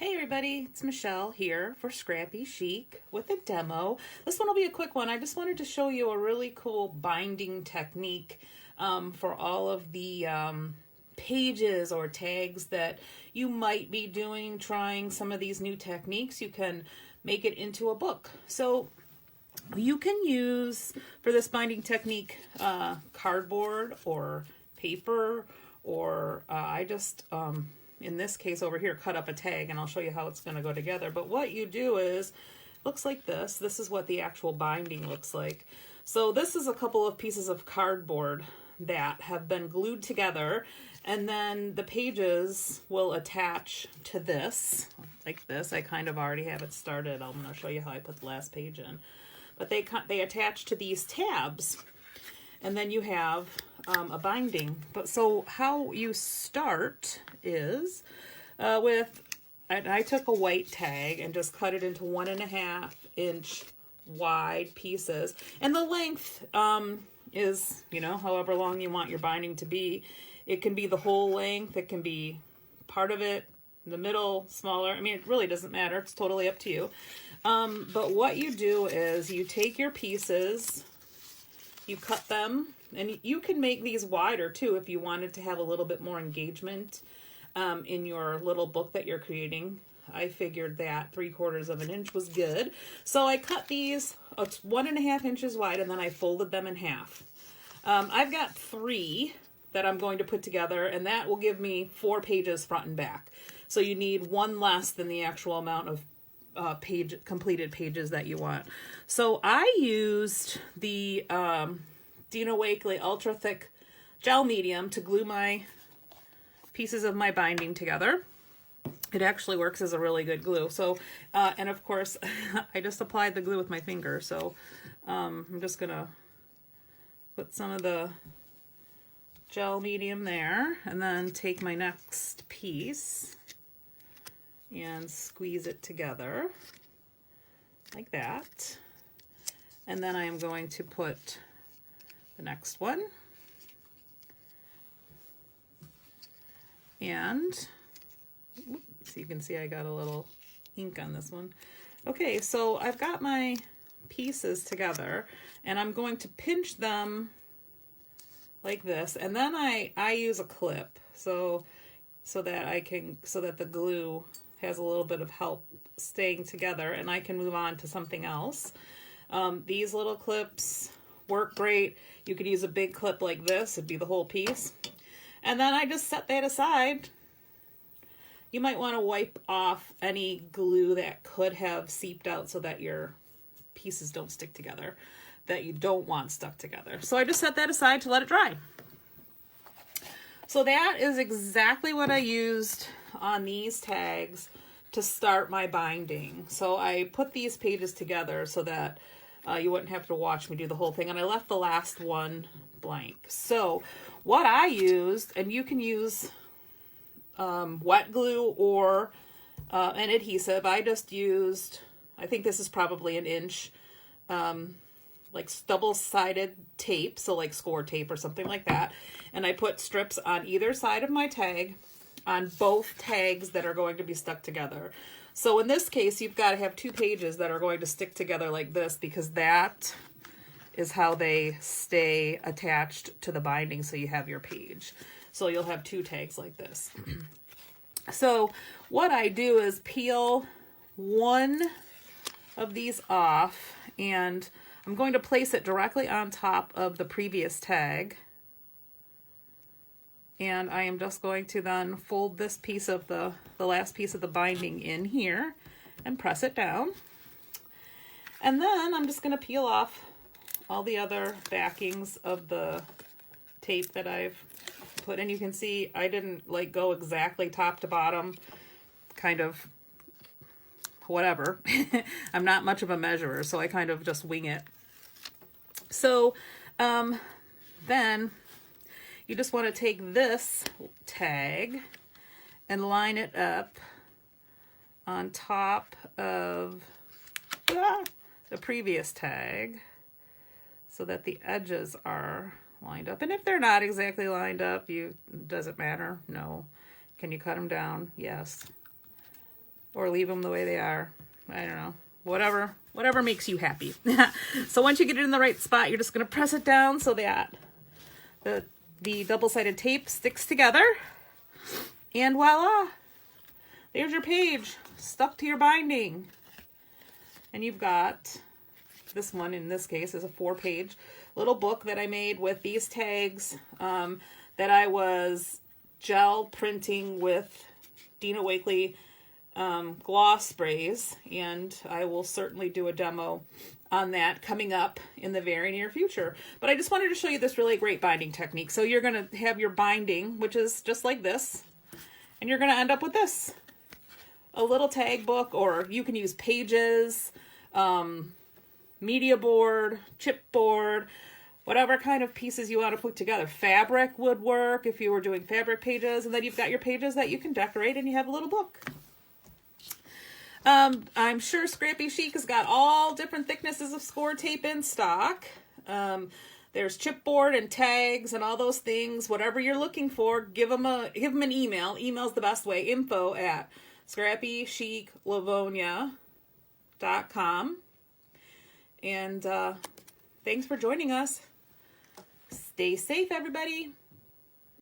Hey everybody, it's Michelle here for Scrappy Chic with a demo. This one will be a quick one. I just wanted to show you a really cool binding technique for all of the pages or tags that you might be doing, trying some of these new techniques. You can make it into a book. So you can use, for this binding technique, cardboard or paper, or I just... in this case over here, cut up a tag, and I'll show you how it's going to go together. But what you do is, looks like this. This is what the actual binding looks like. So this is a couple of pieces of cardboard that have been glued together, and then the pages will attach to this, like this. I kind of already have it started. I'm going to show you how I put the last page in. But they attach to these tabs, and then you have a binding. But so how you start is I took a white tag and just cut it into 1.5-inch wide pieces, and the length is, you know, however long you want your binding to be. It can be the whole length, it can be part of it, the middle, smaller. I mean, it really doesn't matter. It's totally up to you. But what you do is you take your pieces, you cut them, and you can make these wider too if you wanted to have a little bit more engagement in your little book that you're creating. I figured that 3/4 of an inch was good. So I cut these 1.5 inches wide, and then I folded them in half. I've got 3 that I'm going to put together, and that will give me 4 pages front and back. So you need 1 less than the actual amount of completed pages that you want. So I used the Dina Wakley Ultra Thick Gel Medium to glue my pieces of my binding together. It actually works as a really good glue. So, and of course, I just applied the glue with my finger. So I'm just gonna put some of the gel medium there, and then take my next piece and squeeze it together like that. And then I am going to put the next one. And so you can see I got a little ink on this one. Okay, so I've got my pieces together, and I'm going to pinch them like this, and then I use a clip so that the glue has a little bit of help staying together, and I can move on to something else. These little clips work great. You could use a big clip like this, it'd be the whole piece. And then I just set that aside. You might want to wipe off any glue that could have seeped out so that your pieces don't stick together, that you don't want stuck together. So I just set that aside to let it dry. So that is exactly what I used on these tags to start my binding. So I put these pages together so that you wouldn't have to watch me do the whole thing, and I left the last one blank. So what I used, and you can use wet glue or an adhesive. I just used, I think this is probably 1 inch, like double-sided tape, so like score tape or something like that. And I put strips on either side of my tag, on both tags that are going to be stuck together. So in this case, you've got to have 2 pages that are going to stick together like this, because that is how they stay attached to the binding, so you have your page. So you'll have 2 tags like this. So what I do is peel one of these off, and I'm going to place it directly on top of the previous tag. And I am just going to then fold this piece of the last piece of the binding in here and press it down. And then I'm just going to peel off all the other backings of the tape that I've put in. You can see I didn't like go exactly top to bottom, kind of whatever. I'm not much of a measurer, so I kind of just wing it. So then you just want to take this tag and line it up on top of the previous tag so that the edges are lined up. And if they're not exactly lined up, does it matter? No. Can you cut them down? Yes. or leave them the way they are. I don't know. Whatever makes you happy. So once you get it in the right spot, you're just going to press it down so that the double-sided tape sticks together. And voila! There's your page stuck to your binding. And you've got this one, in this case, is a 4-page little book that I made with these tags that I was gel printing with Dina Wakley gloss sprays, and I will certainly do a demo on that coming up in the very near future. But I just wanted to show you this really great binding technique. So you're going to have your binding, which is just like this, and you're going to end up with this. A little tag book, or you can use pages, media board, chipboard, whatever kind of pieces you want to put together. Fabric would work if you were doing fabric pages, and then you've got your pages that you can decorate, and you have a little book. I'm sure Scrappy Chic has got all different thicknesses of score tape in stock. There's chipboard and tags and all those things. Whatever you're looking for, give them an email. Email's the best way. info@scrappychiclivonia.com. And thanks for joining us. Stay safe, everybody.